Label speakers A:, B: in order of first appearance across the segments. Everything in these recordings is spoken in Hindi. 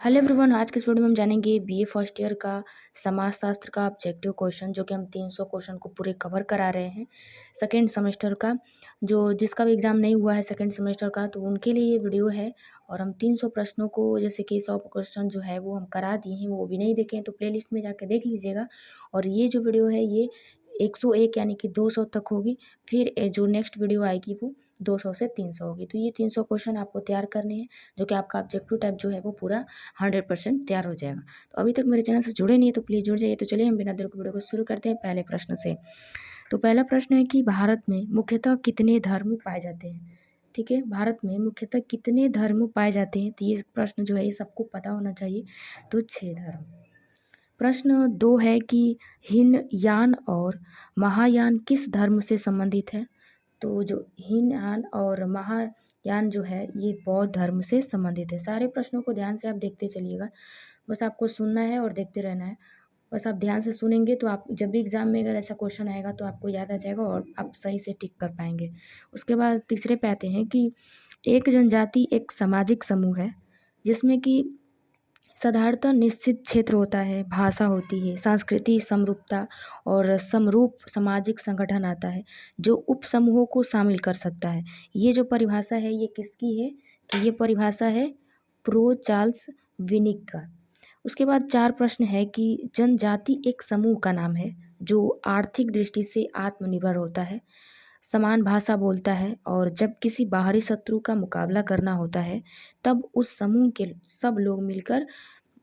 A: हेलो एवरीवन, आज के इस वीडियो में हम जानेंगे बीए फर्स्ट ईयर का समाजशास्त्र का ऑब्जेक्टिव क्वेश्चन, जो कि हम 300 क्वेश्चन को पूरे कवर करा रहे हैं सेकेंड सेमेस्टर का। जो जिसका भी एग्ज़ाम नहीं हुआ है सेकेंड सेमेस्टर का, तो उनके लिए ये वीडियो है। और हम 300 प्रश्नों को, जैसे कि 100 क्वेश्चन जो है वो हम करा दिए हैं। वो भी नहीं देखे हैं तो प्लेलिस्ट में जाके देख लीजिएगा। और ये जो वीडियो है ये 101 यानी कि 200 तक होगी। फिर जो नेक्स्ट वीडियो आएगी वो 200 से 300 होगी। तो ये 300 क्वेश्चन आपको तैयार करने हैं, जो कि आपका ऑब्जेक्टिव टाइप जो है वो पूरा 100% तैयार हो जाएगा। तो अभी तक मेरे चैनल से जुड़े नहीं है तो प्लीज़ जुड़ जाइए। तो चलिए हम बिना देर के वीडियो को शुरू करते हैं पहले प्रश्न से। तो पहला प्रश्न है कि भारत में मुख्यतः कितने धर्म पाए जाते हैं। ठीक है, भारत में मुख्यतः कितने धर्म पाए जाते हैं। तो ये प्रश्न जो है ये सबको पता होना चाहिए। तो 6 धर्म। प्रश्न 2 है कि हीनयान और महायान किस धर्म से संबंधित है। तो जो हीनयान और महायान जो है ये बौद्ध धर्म से संबंधित है। सारे प्रश्नों को ध्यान से आप देखते चलिएगा। बस आपको सुनना है और देखते रहना है। बस आप ध्यान से सुनेंगे तो आप जब भी एग्ज़ाम में अगर ऐसा क्वेश्चन आएगा तो आपको याद आ जाएगा और आप सही से टिक कर पाएंगे। उसके बाद तीसरे पे आते हैं कि एक जनजाति एक सामाजिक समूह है जिसमें कि साधारणतः निश्चित क्षेत्र होता है, भाषा होती है, संस्कृति समरूपता और समरूप सामाजिक संगठन आता है जो उप समूहों को शामिल कर सकता है। ये जो परिभाषा है ये किसकी है। तो ये परिभाषा है प्रो चार्ल्स विनिक का। उसके बाद 4 प्रश्न है कि जनजाति एक समूह का नाम है जो आर्थिक दृष्टि से आत्मनिर्भर होता है, समान भाषा बोलता है और जब किसी बाहरी शत्रु का मुकाबला करना होता है तब उस समूह के सब लोग मिलकर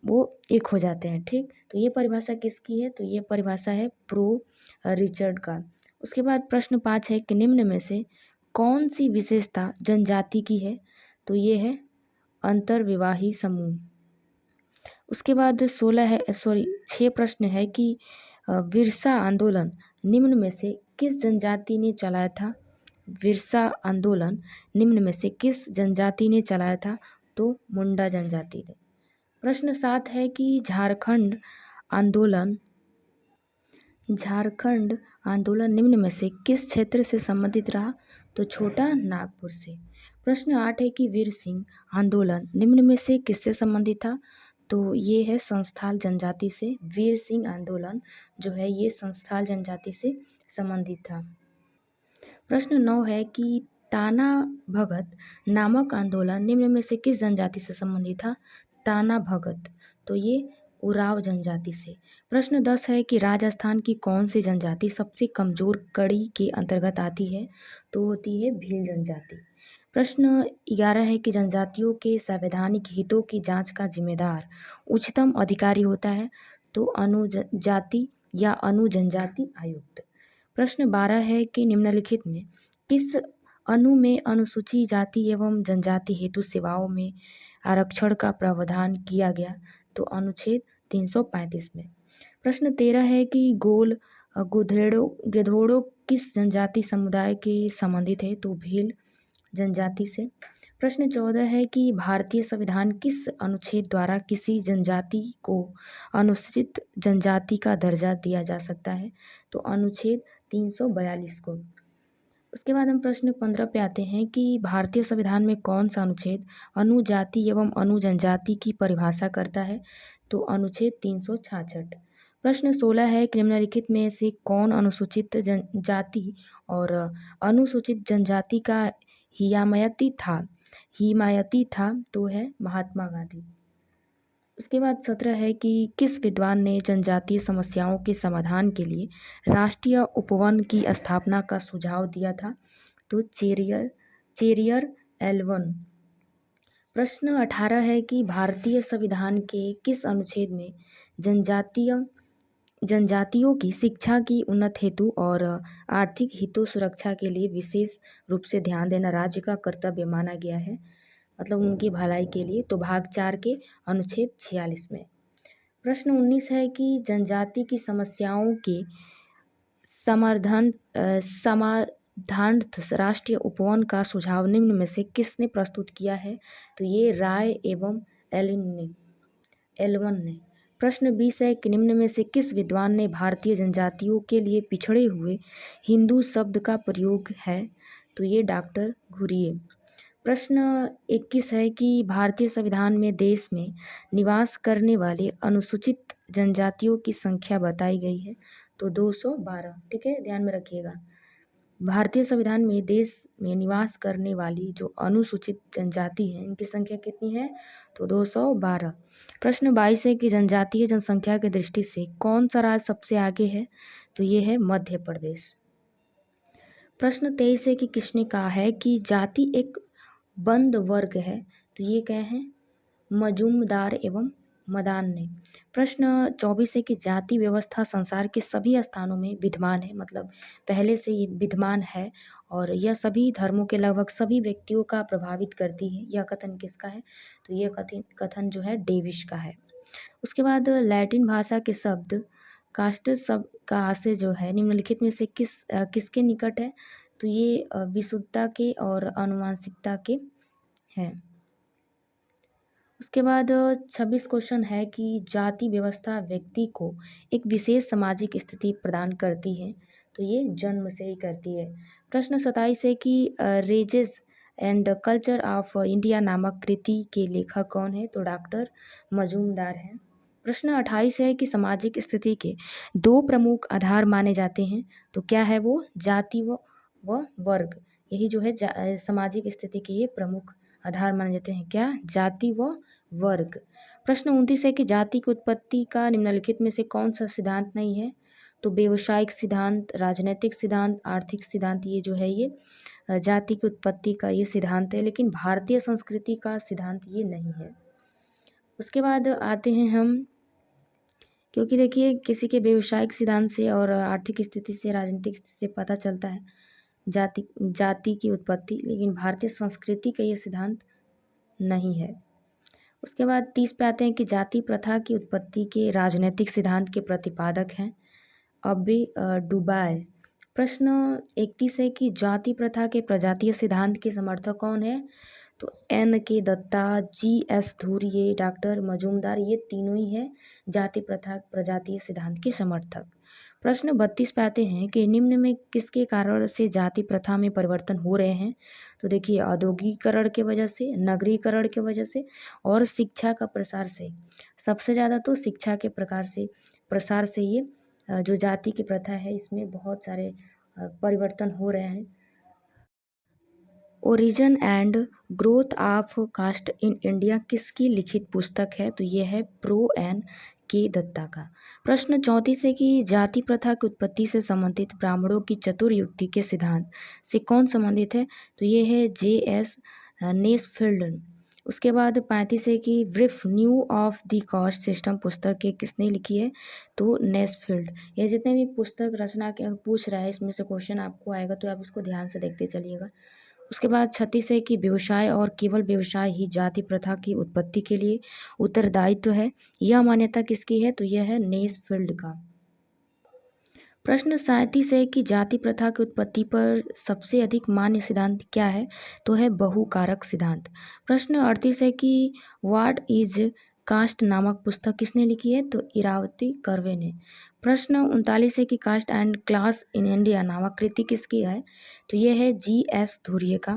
A: वो एक हो जाते हैं। ठीक, तो ये परिभाषा किसकी है। तो ये परिभाषा है प्रो रिचर्ड का। उसके बाद प्रश्न 5 है कि निम्न में से कौन सी विशेषता जनजाति की है। तो ये है अंतर्विवाही समूह। उसके बाद 6 प्रश्न है कि विरसा आंदोलन निम्न में से किस जनजाति ने चलाया था। विरसा आंदोलन निम्न में से किस जनजाति ने चलाया था। तो मुंडा जनजाति ने। प्रश्न 7 है कि झारखंड आंदोलन निम्न में से किस क्षेत्र से संबंधित रहा। तो छोटा नागपुर से। प्रश्न 8 है कि वीर सिंह आंदोलन निम्न में से किससे संबंधित था। तो ये है संस्थाल जनजाति से। वीर सिंह आंदोलन जो है ये संस्थाल जनजाति से संबंधित था। प्रश्न 9 है कि ताना भगत नामक आंदोलन निम्न में से किस जनजाति से संबंधित था। ताना भगत तो ये उराव जनजाति से। प्रश्न 10 है कि राजस्थान की कौन सी जनजाति सबसे कमजोर कड़ी के अंतर्गत आती है। तो होती है भील जनजाति। प्रश्न 11 है कि जनजातियों के संवैधानिक हितों की जांच का जिम्मेदार उच्चतम अधिकारी होता है। तो अनुजाति या अनुजनजाति आयुक्त। प्रश्न 12 है कि निम्नलिखित में किस अनु में अनुसूची जाति एवं जनजाति हेतु सेवाओं में आरक्षण का प्रावधान किया गया। तो अनुच्छेद 335 में। प्रश्न 13 है कि गिधोड़ो किस जनजाति समुदाय के संबंधित है। तो भील जनजाति से। प्रश्न 14 है कि भारतीय संविधान किस अनुच्छेद द्वारा किसी जनजाति को अनुसूचित जनजाति का दर्जा दिया जा सकता है। तो अनुच्छेद 342 को। उसके बाद हम प्रश्न 15 पे आते हैं कि भारतीय संविधान में कौन सा अनुच्छेद अनुजाति एवं अनुजनजाति की परिभाषा करता है। तो अनुच्छेद 366। प्रश्न 16 है कि निम्नलिखित में से कौन अनुसूचित जनजाति और अनुसूचित जनजाति का हिमायती था। तो है महात्मा गांधी। उसके बाद 17 है कि किस विद्वान ने जनजातीय समस्याओं के समाधान के लिए राष्ट्रीय उपवन की स्थापना का सुझाव दिया था। तो चेरियर एलवन। प्रश्न 18 है कि भारतीय संविधान के किस अनुच्छेद में जनजातियों की शिक्षा की उन्नत हेतु और आर्थिक हितों सुरक्षा के लिए विशेष रूप से ध्यान देना राज्य का कर्तव्य माना गया है, मतलब उनकी भलाई के लिए। तो भाग 4 के अनुच्छेद 46 में। प्रश्न 19 है कि जनजाति की समस्याओं के समाधानार्थ राष्ट्रीय उपवन का सुझाव निम्न में से किसने प्रस्तुत किया है। तो ये राय एवं एलवन ने। प्रश्न 20 है कि निम्न में से किस विद्वान ने भारतीय जनजातियों के लिए पिछड़े हुए हिंदू शब्द का प्रयोग है। तो ये डॉक्टर घुरिये। प्रश्न 21 है कि भारतीय संविधान में देश में निवास करने वाले अनुसूचित जनजातियों की संख्या बताई गई है, तो 212। ठीक है, ध्यान में रखिएगा। भारतीय संविधान में देश में निवास करने वाली जो अनुसूचित जनजाति है, इनकी संख्या कितनी है, तो 212। प्रश्न 22 है कि जनजातीय जनसंख्या की दृष्टि से कौन सा राज्य सबसे आगे है, तो ये है मध्य प्रदेश। प्रश्न 23 है कि किसने कहा है कि जाति एक बंद वर्ग है, तो ये क्या है, मजूमदार एवं मदान ने। प्रश्न 24 है कि जाति व्यवस्था संसार के सभी स्थानों में विद्यमान है, मतलब पहले से ये विद्यमान है और यह सभी धर्मों के लगभग सभी व्यक्तियों का प्रभावित करती है। यह कथन किसका है, तो यह कथन जो है डेविस का है। उसके बाद लैटिन भाषा के शब्द कास्ट शब्द का आशय जो है निम्नलिखित में से किसके निकट है, तो ये विशुद्धता के और आनुवंशिकता के हैं। उसके बाद 26 क्वेश्चन है कि जाति व्यवस्था व्यक्ति को एक विशेष सामाजिक स्थिति प्रदान करती है, तो ये जन्म से ही करती है। प्रश्न 27 है कि raises and culture of India नामक कृति के लेखक कौन है, तो डॉक्टर मजूमदार हैं। प्रश्न 28 है कि सामाजिक स्थिति के दो प्रमुख आधार माने जाते हैं, तो क्या है वो, जाति व वर्ग। यही जो है सामाजिक स्थिति के ये प्रमुख आधार माने जाते हैं, क्या, जाति व वर्ग। प्रश्न 29 है कि जाति की उत्पत्ति का निम्नलिखित में से कौन सा सिद्धांत नहीं है, तो व्यवसायिक सिद्धांत, राजनीतिक सिद्धांत, आर्थिक सिद्धांत, ये जो है ये जाति की उत्पत्ति का ये सिद्धांत है, लेकिन भारतीय संस्कृति का सिद्धांत ये नहीं है। उसके बाद आते हैं हम, क्योंकि देखिए किसी के व्यवसायिक सिद्धांत से और आर्थिक स्थिति से, राजनीतिक स्थिति से पता चलता है जाति की उत्पत्ति, लेकिन भारतीय संस्कृति का ये सिद्धांत नहीं है। उसके बाद 30 पे आते हैं कि जाति प्रथा की उत्पत्ति के राजनीतिक सिद्धांत के प्रतिपादक हैं अबे डुबाय। प्रश्न 31 है कि जाति प्रथा के प्रजातीय सिद्धांत के समर्थक कौन है, तो N.K. Dutta, G.S. Dhurve, doctor Majumdar, ये तीनों ही है जाति प्रथा प्रजातीय सिद्धांत के समर्थक। प्रश्न 32 पे आते हैं कि निम्न में किसके कारण से जाति प्रथा में परिवर्तन हो रहे हैं, तो देखिए औद्योगिकरण के वजह से, नगरीकरण के वजह से और शिक्षा का प्रसार से। सबसे ज़्यादा तो शिक्षा के प्रसार से ये जो जाति की प्रथा है इसमें बहुत सारे परिवर्तन हो रहे हैं। Origin and growth of caste in India किसकी लिखित पुस्तक है, तो ये है प्रो N.K. दत्ता का। प्रश्न 34 है कि जाति प्रथा की उत्पत्ति से संबंधित ब्राह्मणों की चतुर्युक्ति के सिद्धांत से कौन संबंधित है, तो ये है J.S. नेसफील्ड। उसके बाद 35 है कि brief new of the caste system पुस्तक के किसने लिखी है, तो नेसफील्ड। ये जितने भी पुस्तक रचना के पूछ रहा है इसमें से क्वेश्चन आपको आएगा, तो आप इसको ध्यान से देखते चलिएगा। उसके बाद 36 है कि व्यवसाय और केवल व्यवसाय ही जाति प्रथा की उत्पत्ति के लिए उत्तरदायित्व है, यह मान्यता किसकी है, तो यह है नेसफील्ड का। प्रश्न 37 है कि जाति प्रथा की उत्पत्ति पर सबसे अधिक मान्य सिद्धांत क्या है, तो है बहुकारक सिद्धांत। प्रश्न 38 है कि व्हाट इज कास्ट नामक पुस्तक किसने लिखी है, तो इरावती कर्वे ने। प्रश्न 39 है कि caste and class in India नामक कृति किसकी है, तो यह है G.S. धुर्वे का।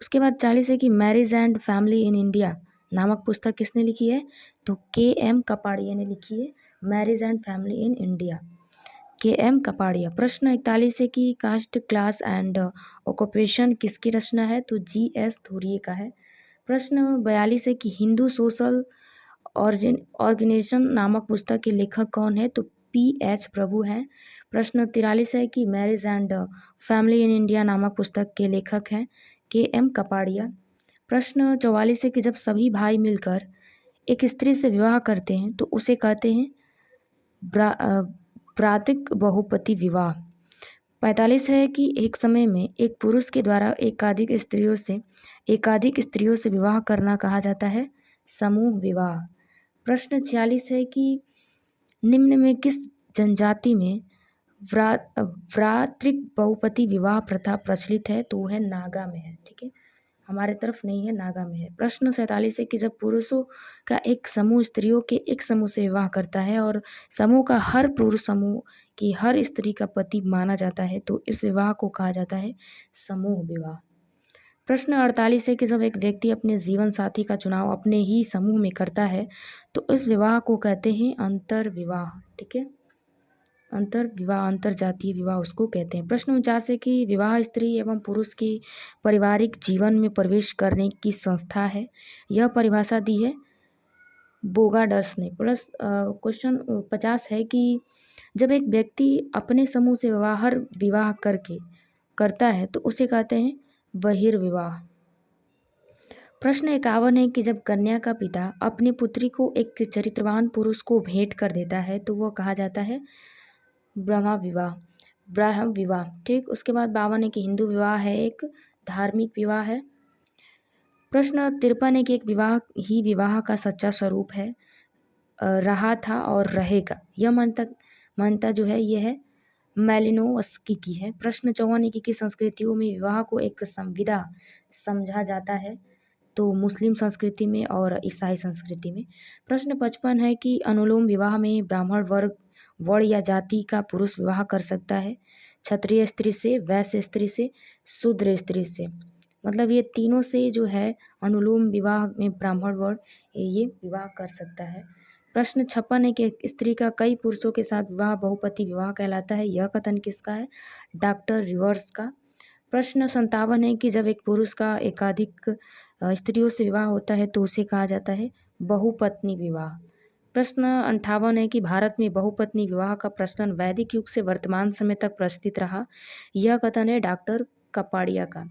A: उसके बाद 40 है कि marriage and family in India नामक पुस्तक किसने लिखी है, तो K.M. कपाड़िया ने लिखी है, marriage and family in India, K.M. Kapadia. प्रश्न 41 है कि कास्ट क्लास एंड ऑक्यूपेशन किसकी रचना है, तो G.S. धुर्वे का है। प्रश्न 42 है कि हिंदू सोशल ऑर्गेनाइजेशन नामक पुस्तक के लेखक कौन है, तो P.H. प्रभु हैं। प्रश्न 43 है कि marriage and family in India नामक पुस्तक के लेखक हैं K.M. कपाड़िया। प्रश्न 44 है कि जब सभी भाई मिलकर एक स्त्री से विवाह करते हैं तो उसे कहते हैं प्रातिक बहुपति विवाह। 45 है कि एक समय में एक पुरुष के द्वारा एकाधिक स्त्रियों से विवाह करना कहा जाता है समूह विवाह। प्रश्न 46 है कि निम्न में किस जनजाति में व्रातृक बहुपति विवाह प्रथा प्रचलित है, तो वह है नागा में है। ठीक है, हमारे तरफ नहीं है, नागा में है। प्रश्न 47 है कि जब पुरुषों का एक समूह स्त्रियों के एक समूह से विवाह करता है और समूह का हर पुरुष समूह की हर स्त्री का पति माना जाता है, तो इस विवाह को कहा जाता है समूह विवाह। प्रश्न 48 है कि जब एक व्यक्ति अपने जीवन साथी का चुनाव अपने ही समूह में करता है तो इस विवाह को कहते हैं अंतर विवाह। ठीक है, अंतर विवाह, अंतर जातीय विवाह उसको कहते हैं। प्रश्न 49 है कि विवाह स्त्री एवं पुरुष की पारिवारिक जीवन में प्रवेश करने की संस्था है। यह परिभाषा दी है बोगाडर्स ने। प्लस क्वेश्चन 50 है कि जब एक व्यक्ति अपने समूह से विवाह करता है तो उसे कहते हैं बहिर्विवाह। प्रश्न 51 है कि जब कन्या का पिता अपनी पुत्री को एक चरित्रवान पुरुष को भेंट कर देता है तो वह कहा जाता है ब्रह्म विवाह। ठीक, उसके बाद 52 है कि हिंदू विवाह है एक धार्मिक विवाह है। प्रश्न 53 है कि एक विवाह ही विवाह का सच्चा स्वरूप है, रहा था और रहेगा। यह मान्यता जो है यह है मैलिनोवस्की की है। प्रश्न 54 है कि किस संस्कृतियों में विवाह को एक संविदा समझा जाता है, तो मुस्लिम संस्कृति में और ईसाई संस्कृति में। प्रश्न 55 है कि अनुलोम विवाह में ब्राह्मण वर्ण या जाति का पुरुष विवाह कर सकता है क्षत्रिय स्त्री से, वैश्य स्त्री से, शूद्र स्त्री से। मतलब ये तीनों से जो है अनुलोम विवाह में ब्राह्मण वर्ण ये विवाह कर सकता है। प्रश्न 56 है कि स्त्री का कई पुरुषों के साथ विवाह बहुपति विवाह कहलाता है। यह कथन किसका है? डॉक्टर रिवर्स का। प्रश्न 57 है कि जब एक पुरुष का एकाधिक स्त्रियों से विवाह होता है तो उसे कहा जाता है बहुपत्नी विवाह। प्रश्न 58 है कि भारत में बहुपत्नी विवाह का प्रचलन वैदिक युग से वर्तमान समय तक प्रचलित रहा। यह कथन है डॉक्टर कपाड़िया का।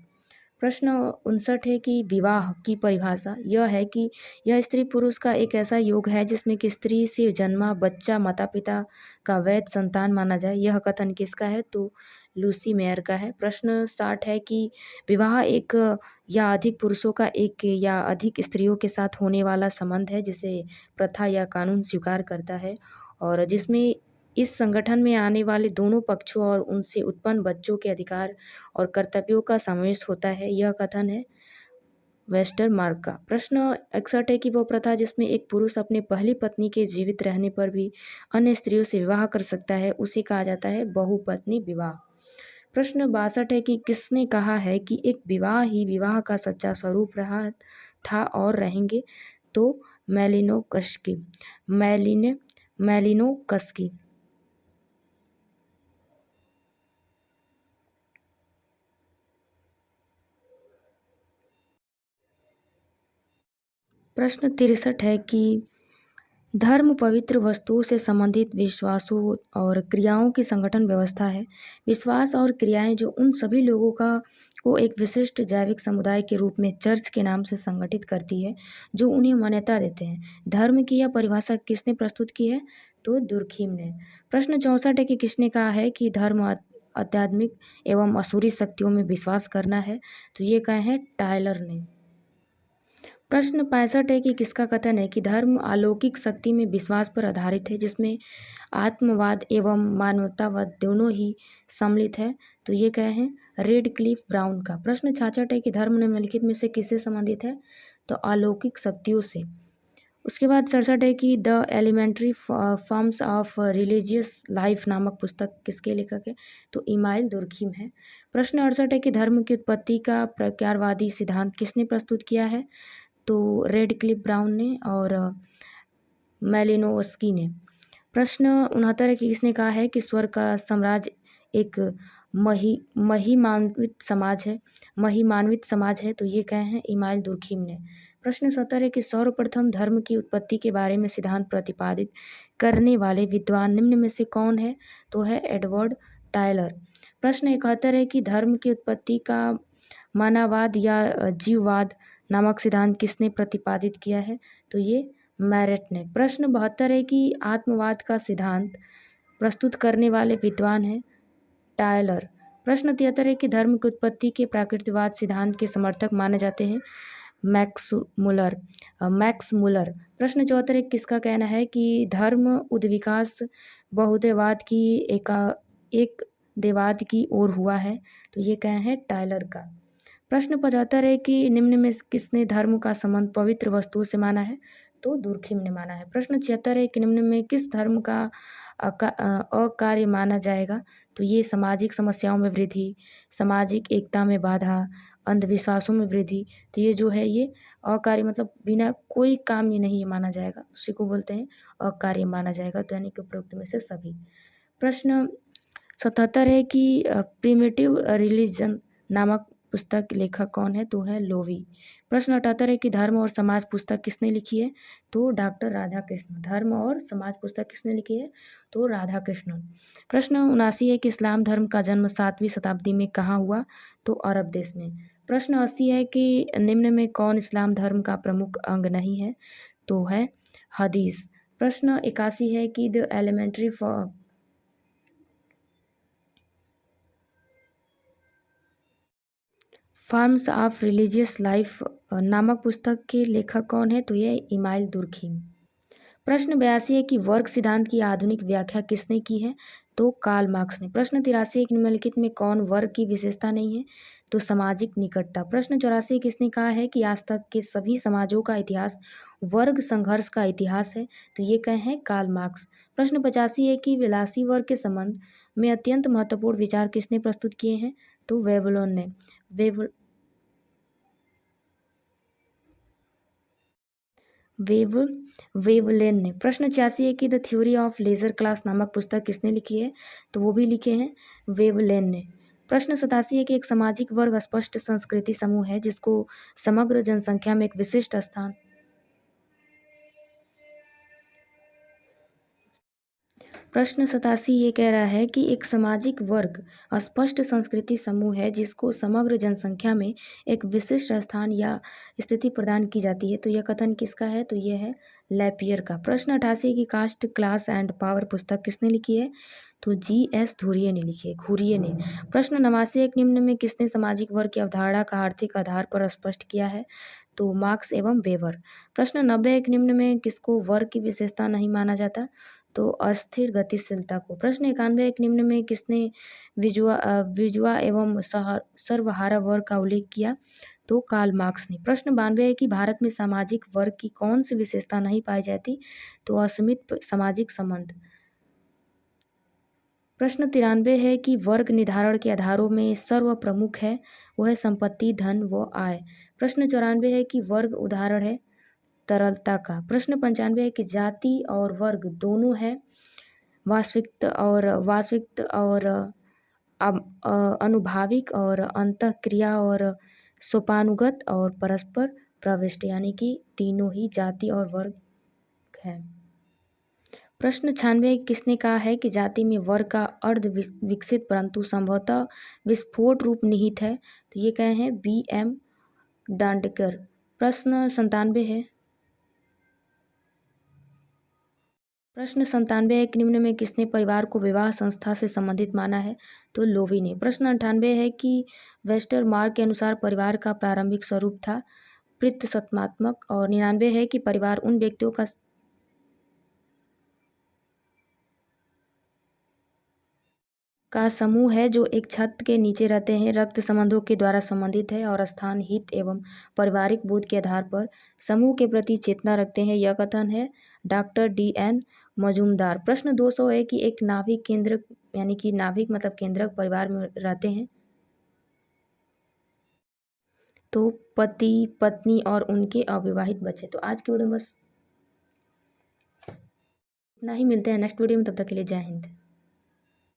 A: प्रश्न 59 है कि विवाह की परिभाषा यह है कि यह स्त्री पुरुष का एक ऐसा योग है जिसमें कि स्त्री से जन्मा बच्चा माता पिता का वैध संतान माना जाए। यह कथन किसका है? तो लूसी मेयर का है। प्रश्न 60 है कि विवाह एक या अधिक पुरुषों का एक या अधिक स्त्रियों के साथ होने वाला संबंध है जिसे प्रथा या कानून स्वीकार करता है और जिसमें इस संगठन में आने वाले दोनों पक्षों और उनसे उत्पन्न बच्चों के अधिकार और कर्तव्यों का समावेश होता है। यह कथन है वेस्टरमार्क का। प्रश्न 61 है कि वो प्रथा जिसमें एक पुरुष अपने पहली पत्नी के जीवित रहने पर भी अन्य स्त्रियों से विवाह कर सकता है उसे कहा जाता है बहुपत्नी विवाह। प्रश्न 62 है कि किसने कहा है कि एक विवाह ही विवाह का सच्चा स्वरूप रहा था और रहेंगे? तो मैलिनोवस्की। प्रश्न 63 है कि धर्म पवित्र वस्तुओं से संबंधित विश्वासों और क्रियाओं की संगठन व्यवस्था है। विश्वास और क्रियाएं जो उन सभी लोगों को एक विशिष्ट जैविक समुदाय के रूप में चर्च के नाम से संगठित करती है जो उन्हें मान्यता देते हैं। धर्म की यह परिभाषा किसने प्रस्तुत की है? तो दुर्खीम ने। प्रश्न 64 है कि किसने कहा है कि धर्म आध्यात्मिक एवं असुरी शक्तियों में विश्वास करना है? तो ये कहे हैं टायलर ने। प्रश्न 65 है कि किसका कथन है कि धर्म अलौकिक शक्ति में विश्वास पर आधारित है जिसमें आत्मवाद एवं मानवतावाद दोनों ही सम्मिलित है? तो ये क्या है? रेडक्लिफ ब्राउन का। प्रश्न 66 है कि धर्म निम्नलिखित में से किससे संबंधित है? तो अलौकिक शक्तियों से। उसके बाद 67 है कि the elementary forms of religious life नामक पुस्तक किसके लेखक है? तो इमाइल दुर्खीम है। प्रश्न 68 है कि धर्म की उत्पत्ति का प्रकारवादी सिद्धांत किसने प्रस्तुत किया है? तो रेडक्लिफ ब्राउन ने और मैलिनोवस्की ने। प्रश्न 69 है कि किसने कहा है कि स्वर्ग का साम्राज्य एक महिमान्वित समाज है? तो ये कहे हैं इमाइल दुर्खीम ने। प्रश्न 70 है कि सर्वप्रथम धर्म की उत्पत्ति के बारे में सिद्धांत प्रतिपादित करने वाले विद्वान निम्न में से कौन है? तो है एडवर्ड टायलर। प्रश्न 71 है कि धर्म की उत्पत्ति का मानववाद या जीववाद नामक सिद्धांत किसने प्रतिपादित किया है? तो ये मैरेट ने। प्रश्न 72 है कि आत्मवाद का सिद्धांत प्रस्तुत करने वाले विद्वान हैं टायलर। प्रश्न 73 है कि धर्म की उत्पत्ति के प्राकृतिकवाद सिद्धांत के समर्थक माने जाते हैं मैक्स मुलर। प्रश्न 74 है किसका कहना है कि धर्म उद्विकास बहुदेववाद की एक देवाद की ओर हुआ है? तो ये कहे हैं टायलर का। प्रश्न 75 है कि निम्न में किसने धर्म का संबंध पवित्र वस्तुओं से माना है? तो दुर्खीम ने माना है। प्रश्न 76 है कि निम्न में किस धर्म का अकार्य माना जाएगा? तो ये सामाजिक समस्याओं में वृद्धि, सामाजिक एकता में बाधा अंधविश्वासों में वृद्धि। तो ये जो है ये अकार्य मतलब बिना कोई काम ये नहीं माना जाएगा, उसी को बोलते हैं अकार्य माना जाएगा। तो यानी कि उपरोक्त में से सभी। प्रश्न 77 है कि प्रिमिटिव रिलीजन नामक पुस्तक लेखक कौन है? तो है लोवी। प्रश्न 78 है कि धर्म और समाज पुस्तक किसने लिखी है? तो डॉक्टर राधा कृष्णन। धर्म और समाज पुस्तक किसने लिखी है? तो राधा कृष्णन। प्रश्न 79 है कि इस्लाम धर्म का जन्म 7वीं शताब्दी में कहाँ हुआ? तो अरब देश में। प्रश्न 80 है कि निम्न में कौन इस्लाम धर्म का प्रमुख अंग नहीं है? तो है हदीस। प्रश्न 81 है कि the elementary forms of religious life नामक पुस्तक के लेखक कौन है? तो ये इमाइल दुर्खिम। प्रश्न 82 है कि वर्ग सिद्धांत की आधुनिक व्याख्या किसने की है? तो कार्ल मार्क्स ने। प्रश्न 83 है कि निम्नलिखित में कौन वर्ग की विशेषता नहीं है? तो सामाजिक निकटता। प्रश्न 84 किसने कहा है कि आज तक के सभी समाजों का इतिहास वर्ग संघर्ष का इतिहास है? तो ये कहे हैं कार्ल मार्क्स। प्रश्न 85 है कि विलासी वर्ग के संबंध में अत्यंत महत्वपूर्ण विचार किसने प्रस्तुत किए हैं? तो वेवलोन ने। वेवलेन ने। प्रश्न 86 है कि the theory of leisure class नामक पुस्तक किसने लिखी है? तो वो भी लिखे हैं वेवलेन ने। प्रश्न 87 है कि एक सामाजिक वर्ग स्पष्ट संस्कृति समूह है जिसको समग्र जनसंख्या में एक विशिष्ट स्थान। प्रश्न 87 ये कह रहा है कि एक सामाजिक वर्ग स्पष्ट संस्कृति समूह है जिसको समग्र जनसंख्या में एक विशिष्ट स्थान या स्थिति प्रदान की जाती है। तो यह कथन किसका है? तो यह है लैपियर का। प्रश्न 88 की कास्ट क्लास एंड पावर पुस्तक किसने लिखी है? तो GS घुरिये ने लिखी है, घुरिये ने। प्रश्न 89 एक निम्न में किसने सामाजिक वर्ग की अवधारणा का आर्थिक आधार पर स्पष्ट किया है? तो मार्क्स एवं वेबर। प्रश्न 90 एक निम्न में किसको वर्ग की विशेषता नहीं माना जाता? तो अस्थिर गतिशीलता को। प्रश्न 91 एक निम्न में किसने विजुआ एवं सर्वहारा वर्ग का उल्लेख किया? तो कार्ल मार्क्स ने। प्रश्न 92 है कि भारत में सामाजिक वर्ग की कौन सी विशेषता नहीं पाई जाती? तो असीमित सामाजिक संबंध। प्रश्न 93 है कि वर्ग निर्धारण के आधारों में सर्व प्रमुख है, वो है संपत्ति, धन व आय। प्रश्न 94 है कि वर्ग उदाहरण है तरलता का। प्रश्न 95 है कि जाति और वर्ग दोनों है वास्तविक और अनुभाविक और अंतःक्रिया और सोपानुगत और परस्पर प्रविष्ट, यानी कि तीनों ही जाति और वर्ग है। प्रश्न 96 किसने कहा है कि जाति में वर्ग का अर्ध विकसित परंतु संभवतः विस्फोट रूप निहित है? तो ये कहे हैं BM डांडेकर। प्रश्न 97 है। प्रश्न 97 है कि निम्न में किसने परिवार को विवाह संस्था से संबंधित माना है? तो लोवी ने। प्रश्न 98 है कि वेस्टरमार्क के अनुसार परिवार का प्रारंभिक स्वरूप था पितृसत्तात्मक। और 99 है कि परिवार उन व्यक्तियों का समूह है जो एक छत के नीचे रहते हैं, रक्त संबंधों के द्वारा संबंधित है और स्थान हित एवं पारिवारिक बोध के आधार पर समूह के प्रति चेतना रखते हैं। यह कथन है डॉक्टर DN मजूमदार। प्रश्न 200 है कि एक नाभिक केंद्रक, यानी कि नाभिक मतलब केंद्रक परिवार में रहते हैं तो पति, पत्नी और उनके अविवाहित बच्चे। तो आज की वीडियो में बस इतना ही, मिलते हैं नेक्स्ट वीडियो में, तब तक के लिए जय हिंद।